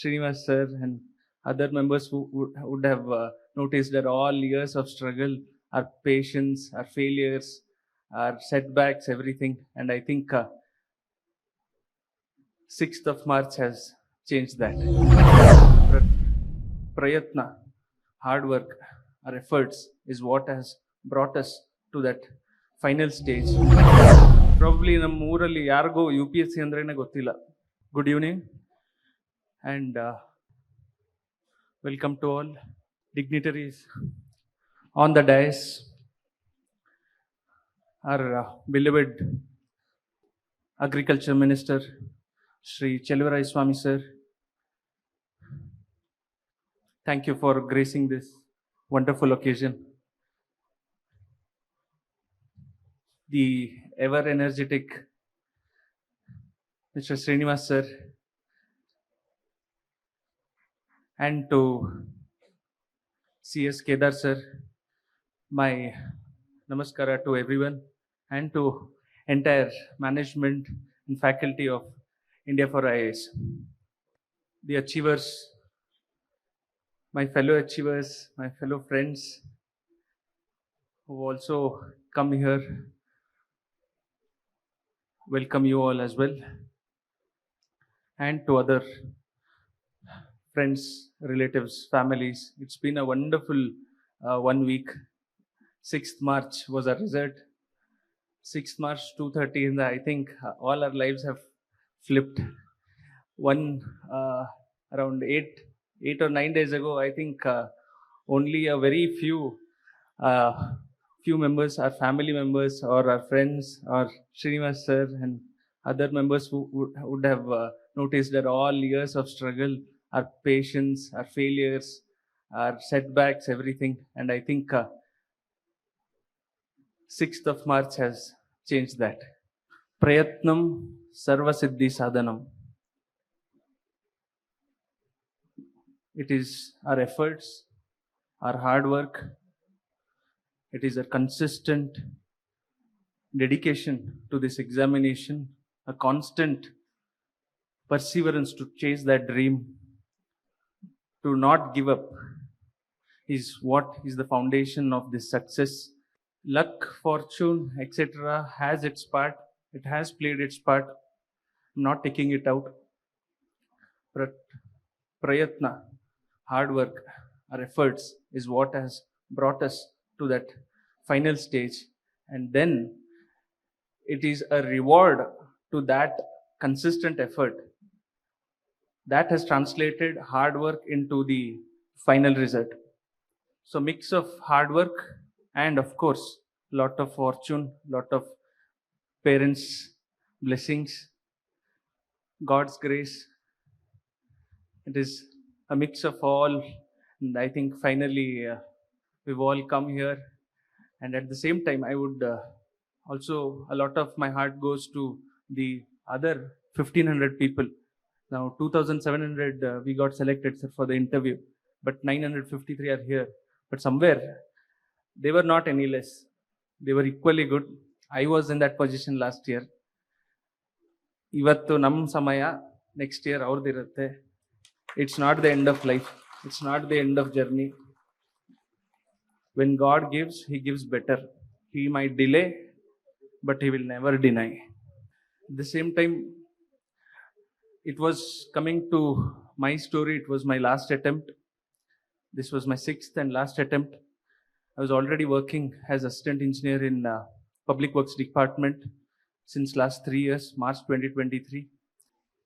Srinivas sir and other members who would have noticed that all years of struggle, our patience, our failures, our setbacks, everything. And I think 6th of March has changed that. Prayatna, hard work, our efforts is what has brought us to that final stage. Probably ನಮ್ಮ ಊರಲ್ಲಿ ಯಾರಿಗೂ UPSC ಅಂದ್ರೇನೆ ಗೊತ್ತಿಲ್ಲ. Good evening and welcome to all dignitaries on the dais, our beloved Agriculture Minister Shri Chelvarai Swami sir. Thank you for gracing this wonderful occasion. The ever energetic Mr. Srinivas sir, and to CS Kedar sir, my namaskara to everyone, and to entire management and faculty of India4IAS. The achievers, my fellow achievers, my fellow friends who also come here, welcome you all as well, and to other friends, relatives, families. It's been a wonderful 1 week. 6th March was our result. 6th March 2:30 in the, I think all our lives have flipped. Around 8 or 9 days ago, I think only a very few members, our family members or our friends or Srinivas sir and other members who would have noticed that all years of struggle, our patience, our failures, our setbacks, everything. And I think 6th of March has changed that. Prayatnam sarvasiddhi sadhanam. It is our efforts, our hard work. It is a consistent dedication to this examination, a constant perseverance to chase that dream, to not give up, is what is the foundation of this success. Luck, fortune, etc. has its part. It has played its part. I'm not taking it out. But prayatna, hard work, our efforts is what has brought us to that final stage. And then it is a reward to that consistent effort that has translated hard work into the final result. So mix of hard work and of course lot of fortune, lot of parents' blessings, God's grace. It is a mix of all, and I think finally we've all come here. And at the same time, I would also, a lot of my heart goes to the other 1,500 people. Now 2,700 we got selected, sir, for the interview, but 953 are here. But somewhere they were not any less. They were equally good. I was in that position last year. Ivattu nam samaya, next year avrdirutte. It's not the end of life. It's not the end of journey. When God gives, He gives better. He might delay, but He will never deny. At the same time, it was coming to my story. It was my last attempt. This was my 6th and last attempt. I was already working as assistant engineer in Public Works Department since last 3 years, March 2023.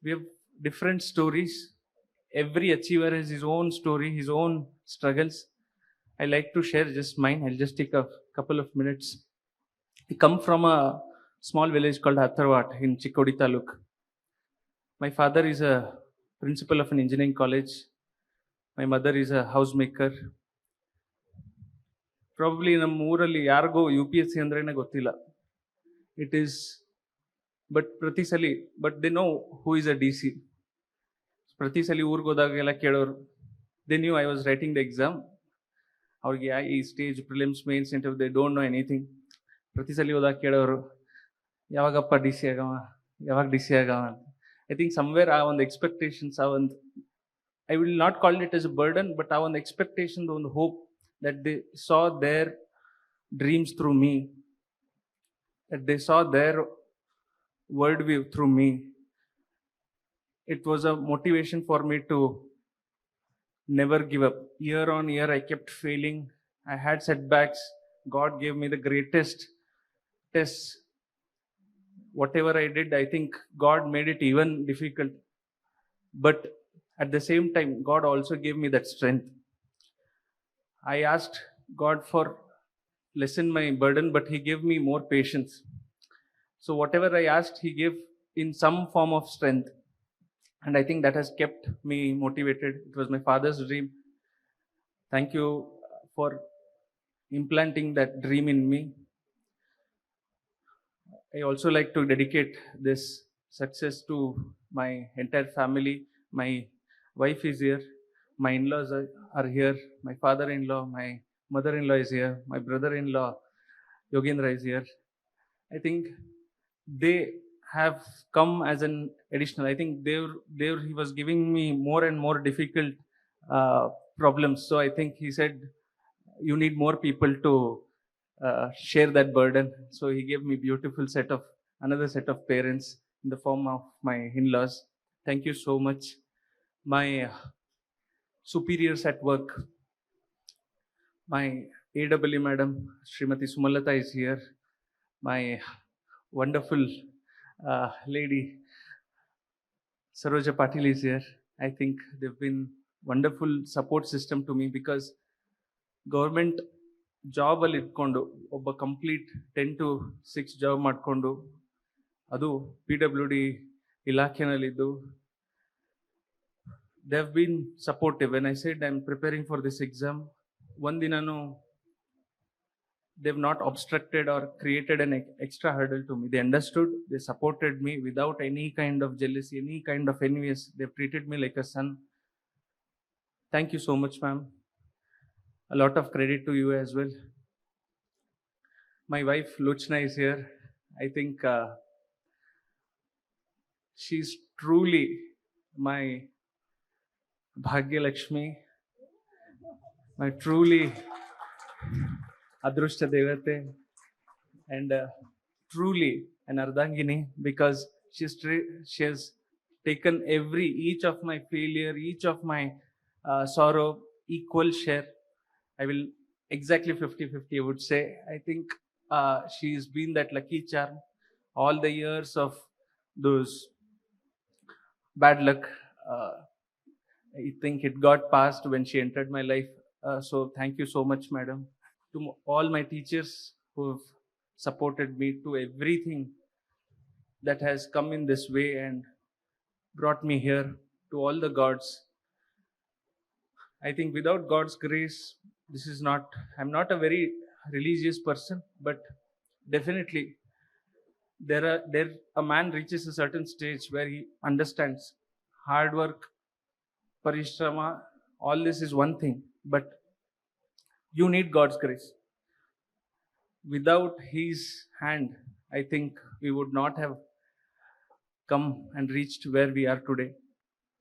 We have different stories. Every achiever has his own story, his own struggles. I like to share just mine. I'll just take a couple of minutes. I come from a small village called Hatharvat in Chikkodi Taluk. My father is a principal of an engineering college. My mother is a housemaker. Probably ನಮ್ಮ ಊರಲ್ಲಿ ಯಾರಿಗೂ UPSC ಅಂದ್ರೇನೆ ಗೊತ್ತಿಲ್ಲ. It is, but ಪ್ರತಿ ಸಲಿ, but they know who is a DC. ಪ್ರತಿ ಸಲಿ ಊರಿಗೆ ಹೋದಾಗೆಲ್ಲ ಕೇಳೋರು, they knew I was writing the exam. ಅವ್ರಿಗೆ ಈ stage prelims mains interview they don't know anything. ಪ್ರತಿ ಸಲ ಹೋದಾಗ ಕೇಳೋರು, ಯಾವಾಗಪ್ಪ ಡಿ ಸಿ ಆಗವ, ಯಾವಾಗ ಡಿ ಸಿ ಆಗವ ಅಂತ. ಐ ಥಿಂಕ್ ಸಮ್ವೇರ್ ಆ ಒಂದು ಎಕ್ಸ್ಪೆಕ್ಟೇಷನ್ಸ್, ಆ ಒಂದು I will not call it as a burden, but I have an expectation, one hope that they saw their dreams through me, that they saw their worldview through me. It was a motivation for me to never give up. Year on year, I kept failing. I had setbacks. God gave me the greatest tests. Whatever I did, I think God made it even difficult. But at the same time, God also gave me that strength. I asked God for lessen my burden, but He gave me more patience. So whatever I asked, He gave in some form of strength. And I think that has kept me motivated. It was my father's dream. Thank you for implanting that dream in me. I also like to dedicate this success to my entire family. My wife is here. My in-laws are here. My father-in-law, my mother-in-law is here. My brother-in-law, Yogendra, is here. I think they have come as an additional. I think he was giving me more and more difficult problems. So I think he said, you need more people to share that burden. So he gave me another set of parents in the form of my in-laws. Thank you so much. My superiors at work, my AW madam, Srimati Sumalata is here. My wonderful lady, Saroja Patil is here. I think they've been wonderful support system to me, because government job ಅಲ್ಲಿ ಇಟ್ಕೊಂಡು ಒಬ್ಬ complete 10 to 6 job ಮಾಡಿಕೊಂಡು ಅದು PWD ಇಲಾಖೆನಲ್ಲಿದ್ದು, they have been supportive. When I said I'm preparing for this exam, ಒಂದಿನನು they've not obstructed or created an extra hurdle to me. They understood, they supported me without any kind of jealousy, any kind of envious. They've treated me like a son. Thank you so much, ma'am. A lot of credit to you as well. My wife Luchna is here. I think she's truly my Bhagya Lakshmi, my truly Adrushta Devate, and truly an Ardangini, because she has taken each of my failure, each of my sorrow, equal share. I will exactly 50-50, I would say. I think she's been that lucky charm. All the years of those bad luck, I think it got past when she entered my life. So thank you so much, madam. To all my teachers who have supported me, to everything that has come in this way and brought me here, to all the gods. I think without God's grace, I'm not a very religious person, but definitely a man reaches a certain stage where he understands hard work, parishrama, all this is one thing, but you need God's grace. Without His hand, I think we would not have come and reached where we are today.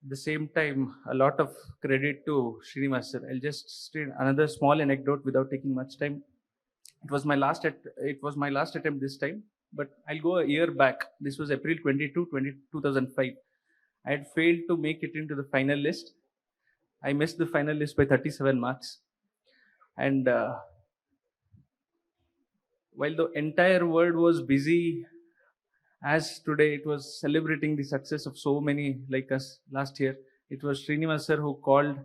At the same time, a lot of credit to Srinivas sir. I'll just state another small anecdote without taking much time. It was my last attempt this time, but I'll go a year back. This was April 22, 2005. I had failed to make it into the final list. I missed the final list by 37 marks. And while the entire world was busy, as today it was celebrating the success of so many like us last year, it was Srinivas sir who called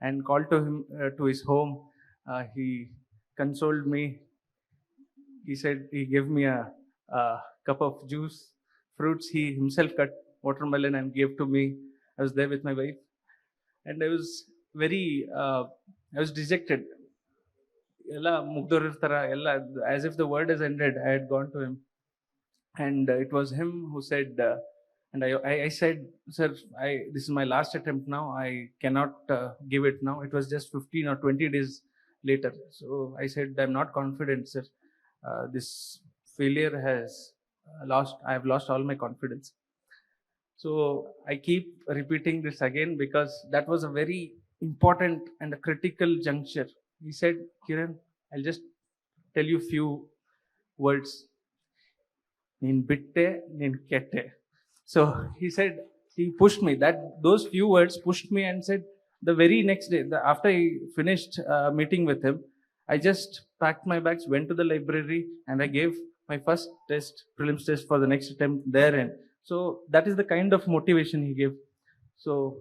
to him to his home. He consoled me. He said he gave me a cup of juice, fruits. He himself cut watermelon and gave to me. I was there with my wife, and I was dejected. As if the word has ended. I had gone to him, and it was him who said, and I said, sir, this is my last attempt now. I cannot give it now. It was just 15 or 20 days later. So I said, I'm not confident, sir. This failure has I have lost all my confidence. So I keep repeating this again because that was a very important and a critical juncture. He said, Kiran, I'll just tell you few words. Nin bitte, nin kette. So he said, he pushed me. Those few words pushed me and said, the very next day, after I finished meeting with him, I just packed my bags, went to the library, and I gave my first test, prelims test for the next attempt there. And so that is the kind of motivation he gave. So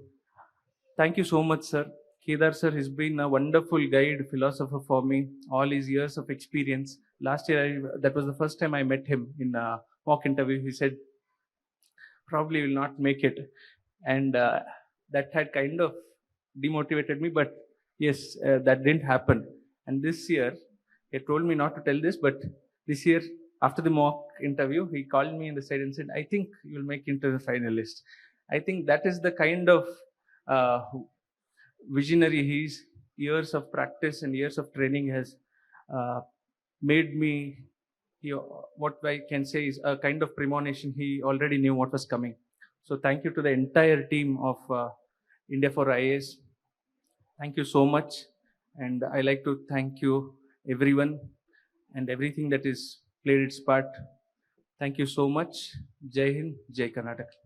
thank you so much, sir. Kedar sir has been a wonderful guide, philosopher for me, all his years of experience. Last year, that was the first time I met him in a mock interview. He said, probably will not make it. And that had kind of demotivated me, but yes, that didn't happen. And this year, he told me not to tell this, but this year, after the mock interview, he called me in the side and said, I think you'll make into the finalist. I think that is the kind of visionary he is. Years of practice and years of training has made me, what I can say is a kind of premonition. He already knew what was coming. So thank you to the entire team of India4IAS. Thank you so much. And I like to thank you, everyone, and everything that is played its part. Thank you so much. Jai Hind, Jai Karnataka.